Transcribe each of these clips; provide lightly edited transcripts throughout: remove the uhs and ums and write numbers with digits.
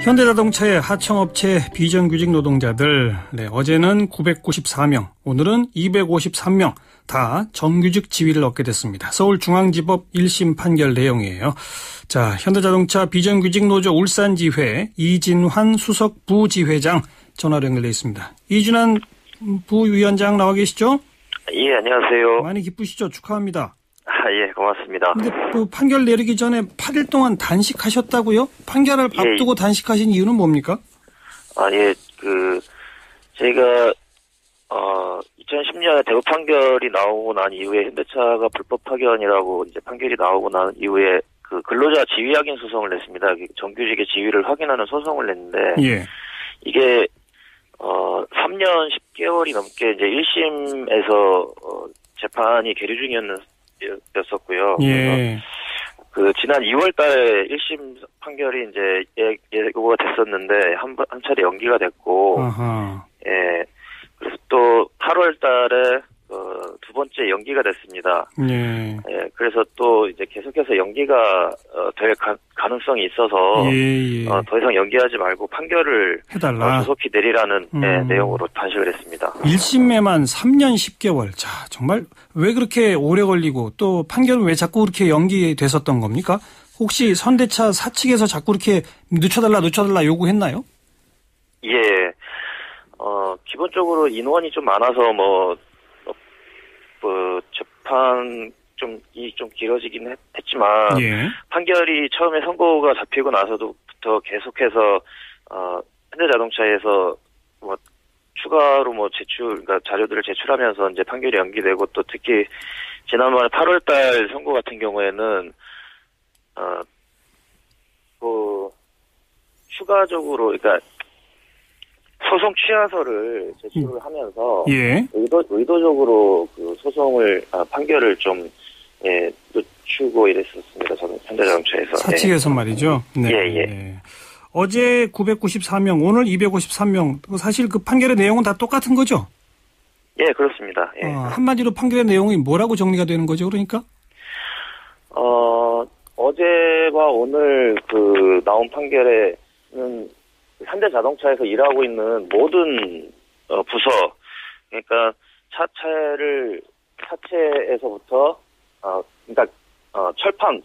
현대자동차의 하청업체 비정규직 노동자들, 어제는 994명, 오늘은 253명 다 정규직 지위를 얻게 됐습니다. 서울중앙지법 1심 판결 내용이에요. 자, 현대자동차 비정규직 노조 울산지회 이진환 수석 부지회장 전화로 연결돼 있습니다. 이진환 부위원장 나와 계시죠? 예, 안녕하세요. 많이 기쁘시죠? 축하합니다. 예, 고맙습니다. 근데 그 판결 내리기 전에 8일 동안 단식하셨다고요? 판결을 앞두고 단식하신 이유는 뭡니까? 저희가 2010년에 대법 판결이 나오고 난 이후에 현대차가 불법 파견이라고 이제 판결이 나오고 난 이후에 그 근로자 지위 확인 소송을 냈습니다. 정규직의 지위를 확인하는 소송을 냈는데, 예. 이게 3년 10개월이 넘게 이제 1심에서 재판이 계류 중이었었고요. 예. 그 지난 2월 달에 1심 판결이 이제 예고가 됐었는데 한 차례 연기가 됐고, 아하. 예. 그래서 또 8월 달에 두 번째 연기가 됐습니다. 예. 예. 그래서 또 이제 계속해서 연기가 될 가능성이 있어서 예. 더 이상 연기하지 말고 판결을 해달라. 조속히 내리라는 내용으로 단식을 했습니다. 1심에만 3년 10개월. 자, 정말 왜 그렇게 오래 걸리고 또 판결은 왜 자꾸 그렇게 연기됐었던 겁니까? 혹시 현대차 사측에서 자꾸 이렇게 늦춰달라 요구했나요? 예. 기본적으로 인원이 좀 많아서 재판 좀 길어지긴 했지만, 예. 판결이 처음에 선고가 잡히고 나서부터 계속해서, 현대자동차에서 추가로 그러니까 자료들을 제출하면서 이제 판결이 연기되고, 또 특히 지난번에 8월달 선고 같은 경우에는, 추가적으로, 그러니까, 소송 취하서를 제출을 하면서 예. 의도적으로 그 판결을 좀 늦추고 이랬었습니다. 저는 현대자동차에서. 사측에서 말이죠. 네. 예. 네. 어제 994명, 오늘 253명. 사실 그 판결의 내용은 다 똑같은 거죠? 예, 그렇습니다. 예. 한마디로 판결의 내용이 뭐라고 정리가 되는 거죠, 그러니까? 어제와 오늘 나온 판결에는 현대자동차에서 일하고 있는 모든 부서, 그러니까 차체에서부터 그러니까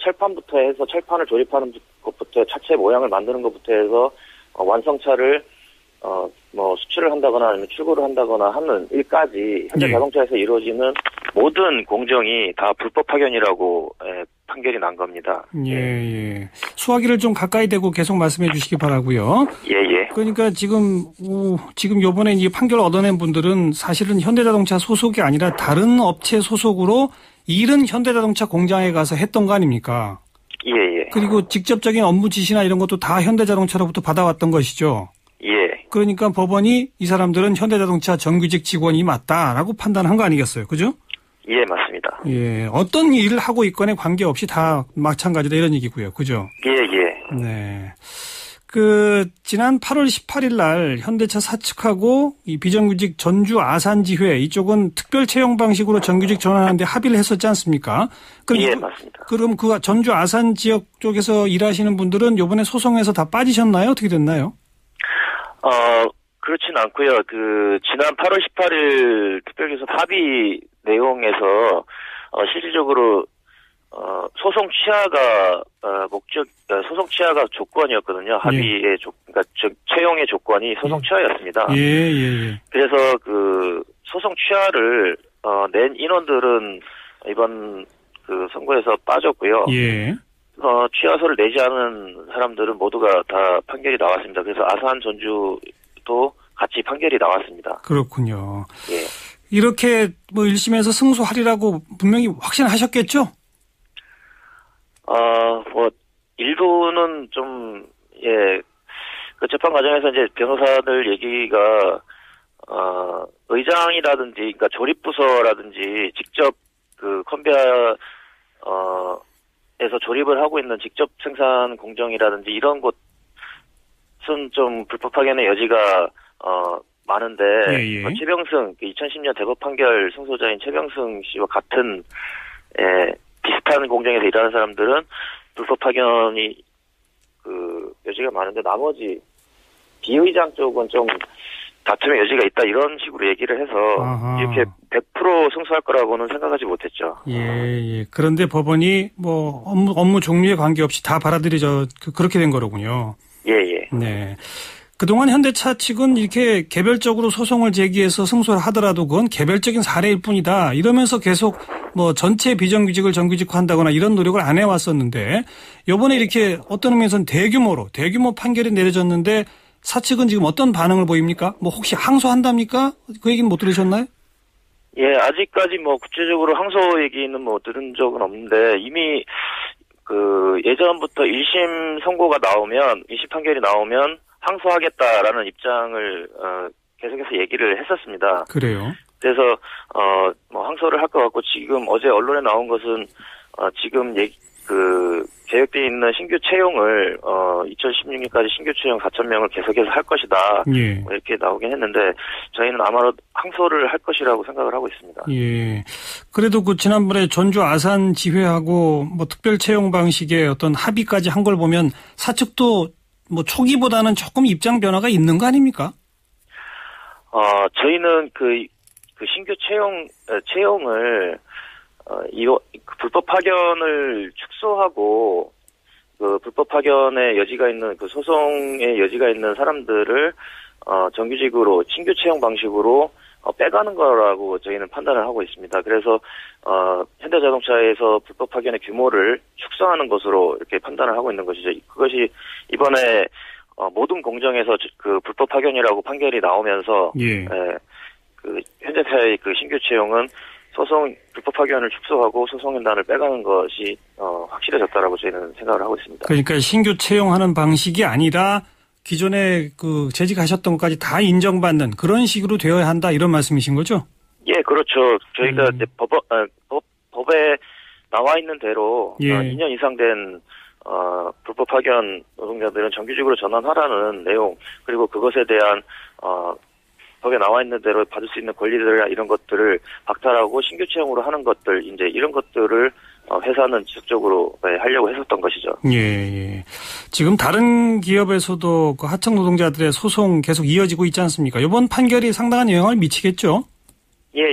철판부터 해서 철판을 조립하는 것부터 차체 모양을 만드는 것부터 해서 완성차를 수출을 한다거나 아니면 출고를 한다거나 하는 일까지 현대자동차에서 이루어지는 모든 공정이 다 불법 파견이라고 판결이 난 겁니다. 예. 수화기를 좀 가까이 대고 계속 말씀해 주시기 바라고요. 예. 그러니까 지금 요번에 이 판결을 얻어낸 분들은 사실은 현대자동차 소속이 아니라 다른 업체 소속으로 일은 현대자동차 공장에 가서 했던 거 아닙니까? 예. 그리고 직접적인 업무 지시나 이런 것도 다 현대자동차로부터 받아왔던 것이죠. 예. 그러니까 법원이 이 사람들은 현대자동차 정규직 직원이 맞다라고 판단한 거 아니겠어요? 그죠? 예, 맞습니다. 예. 어떤 일을 하고 있건에 관계없이 다 마찬가지다 이런 얘기고요. 그죠? 예. 네. 지난 8월 18일 날 현대차 사측하고 이 비정규직 전주 아산지회 이쪽은 특별 채용 방식으로 정규직 전환하는데 합의를 했었지 않습니까? 예, 맞습니다. 그럼 그 전주 아산 지역 쪽에서 일하시는 분들은 이번에 소송에서 다 빠지셨나요? 어떻게 됐나요? 그렇진 않고요. 지난 8월 18일 특별교섭 합의 내용에서, 실질적으로, 소송 취하가 조건이었거든요. 합의의 그러니까 채용의 조건이 소송 취하였습니다. 예. 그래서 소송 취하를, 낸 인원들은 이번 선고에서 빠졌고요. 예. 취하서를 내지 않은 사람들은 모두가 다 판결이 나왔습니다. 그래서 아산 전주도 같이 판결이 나왔습니다. 그렇군요. 예. 이렇게 1심에서 승소하리라고 분명히 확신하셨겠죠? 일부는 좀, 재판 과정에서 이제 변호사들 얘기가, 의장이라든지, 그러니까 조립부서라든지, 직접 컨베이어, 에서 조립을 하고 있는 직접 생산 공정이라든지 이런 곳은 좀 불법 파견의 여지가 많은데 최병승 2010년 대법 판결 승소자인 최병승 씨와 같은 비슷한 공정에서 일하는 사람들은 불법 파견이 그 여지가 많은데 나머지 비의장 쪽은 좀 다툼의 여지가 있다 이런 식으로 얘기를 해서 아하. 이렇게 100% 승소할 거라고는 생각하지 못했죠. 예. 그런데 법원이 뭐 업무 종류에 관계없이 다 받아들여져 그렇게 된 거로군요. 예. 네. 그동안 현대차 측은 이렇게 개별적으로 소송을 제기해서 승소를 하더라도 그건 개별적인 사례일 뿐이다. 이러면서 계속 뭐 전체 비정규직을 정규직화한다거나 이런 노력을 안 해왔었는데 이번에 이렇게 어떤 의미에서는 대규모 판결이 내려졌는데 사측은 지금 어떤 반응을 보입니까? 뭐 혹시 항소한답니까? 그 얘기는 못 들으셨나요? 예, 아직까지 뭐 구체적으로 항소 얘기는 뭐 들은 적은 없는데 이미 그 예전부터 1심 선고가 나오면 1심 판결이 나오면 항소하겠다라는 입장을 계속해서 얘기를 했었습니다. 그래요. 그래서 뭐 항소를 할 것 같고 지금 어제 언론에 나온 것은 지금 계획되어 있는 신규 채용을 2016년까지 신규 채용 4,000명을 계속해서 할 것이다. 예. 뭐 이렇게 나오긴 했는데 저희는 아마도 항소를 할 것이라고 생각을 하고 있습니다. 예. 그래도 그 지난번에 전주 아산 지회하고 뭐 특별 채용 방식의 어떤 합의까지 한 걸 보면 사측도 뭐 초기보다는 조금 입장 변화가 있는 거 아닙니까? 저희는 그 신규 채용을 불법 파견을 축소하고 그 불법 파견의 여지가 있는 그 소송의 여지가 있는 사람들을 정규직으로 신규 채용 방식으로 빼가는 거라고 저희는 판단을 하고 있습니다. 그래서 현대자동차에서 불법 파견의 규모를 축소하는 것으로 이렇게 판단을 하고 있는 것이죠. 그것이 이번에 모든 공정에서 그 불법 파견이라고 판결이 나오면서 그 현대차의 그 신규 채용은 불법 파견을 축소하고 소송인단을 빼가는 것이 확실해졌다라고 저희는 생각을 하고 있습니다. 그러니까 신규 채용하는 방식이 아니라 기존에 그 재직하셨던 것까지 다 인정받는 그런 식으로 되어야 한다 이런 말씀이신 거죠? 예, 그렇죠. 저희가 이제 법에 나와 있는 대로 2년 이상 된 불법 파견 노동자들은 정규직으로 전환하라는 내용 그리고 그것에 대한 법에 나와 있는 대로 받을 수 있는 권리들이나 이런 것들을 박탈하고 신규 채용으로 하는 것들 이제 이런 것들을 회사는 지속적으로 하려고 했었던 것이죠. 예. 지금 다른 기업에서도 그 하청 노동자들의 소송 계속 이어지고 있지 않습니까? 이번 판결이 상당한 영향을 미치겠죠? 예.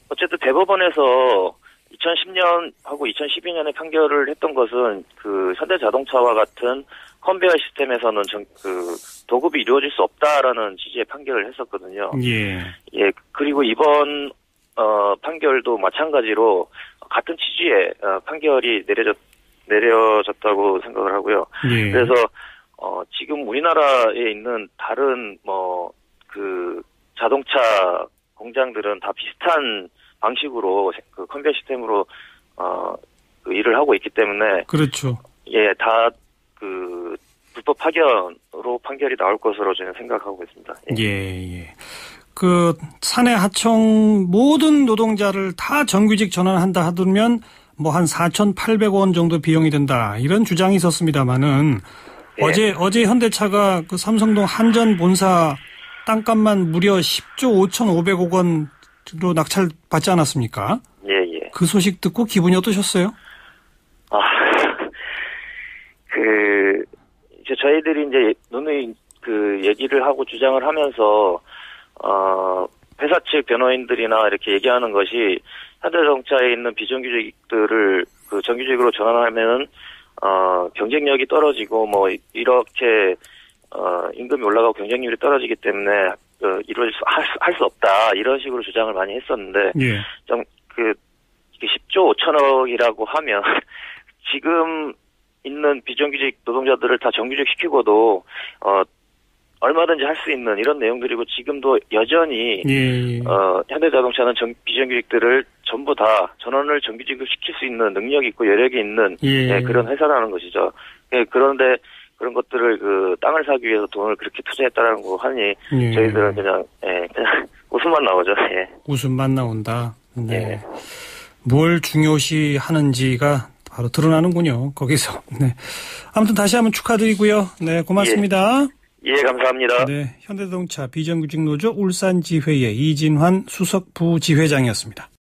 어쨌든 대법원에서 2010년하고 2012년에 판결을 했던 것은 그 현대자동차와 같은 컨베이어 시스템에서는 도급이 이루어질 수 없다라는 취지의 판결을 했었거든요. 예. 그리고 이번 판결도 마찬가지로 같은 취지의 판결이 내려졌다고 생각을 하고요. 예. 그래서 지금 우리나라에 있는 다른 그 자동차 공장들은 다 비슷한 방식으로 그 컨베이어 시스템으로 그 일을 하고 있기 때문에 그렇죠. 예, 다 그 불법 파견으로 판결이 나올 것으로 저는 생각하고 있습니다. 예. 그 사내 하청 모든 노동자를 다 정규직 전환한다 하더면 뭐 한 4,800원 정도 비용이 된다 이런 주장이 있었습니다만은 어제 현대차가 그 삼성동 한전 본사 땅값만 무려 10조 5,500억 원으로 낙찰받지 않았습니까? 예. 그 소식 듣고 기분이 어떠셨어요? 이제 저희들이 이제 누누이 그 얘기를 하고 주장을 하면서 회사 측 변호인들이나 이렇게 얘기하는 것이 현대자동차에 있는 비정규직들을 그 정규직으로 전환하면은 경쟁력이 떨어지고 뭐 이렇게 임금이 올라가고 경쟁률이 떨어지기 때문에 할 수 없다 이런 식으로 주장을 많이 했었는데 좀 그 10조 5천억이라고 하면 지금 있는 비정규직 노동자들을 다 정규직 시키고도 얼마든지 할 수 있는 이런 내용들이고 지금도 여전히 현대자동차는 비정규직들을 전부 다 전원을 정규직을 시킬 수 있는 능력이 있고 여력이 있는 그런 회사라는 것이죠. 그런데 그런 것들을 그 땅을 사기 위해서 돈을 그렇게 투자했다라는 거 하니 저희들은 그냥 웃음만 나오죠. 웃음만 나온다. 네. 뭘 중요시 하는지가 바로 드러나는군요. 거기서. 네. 아무튼 다시 한번 축하드리고요. 네, 고맙습니다. 예, 감사합니다. 네, 현대자동차 비정규직 노조 울산지회의 이진환 수석 부지회장이었습니다.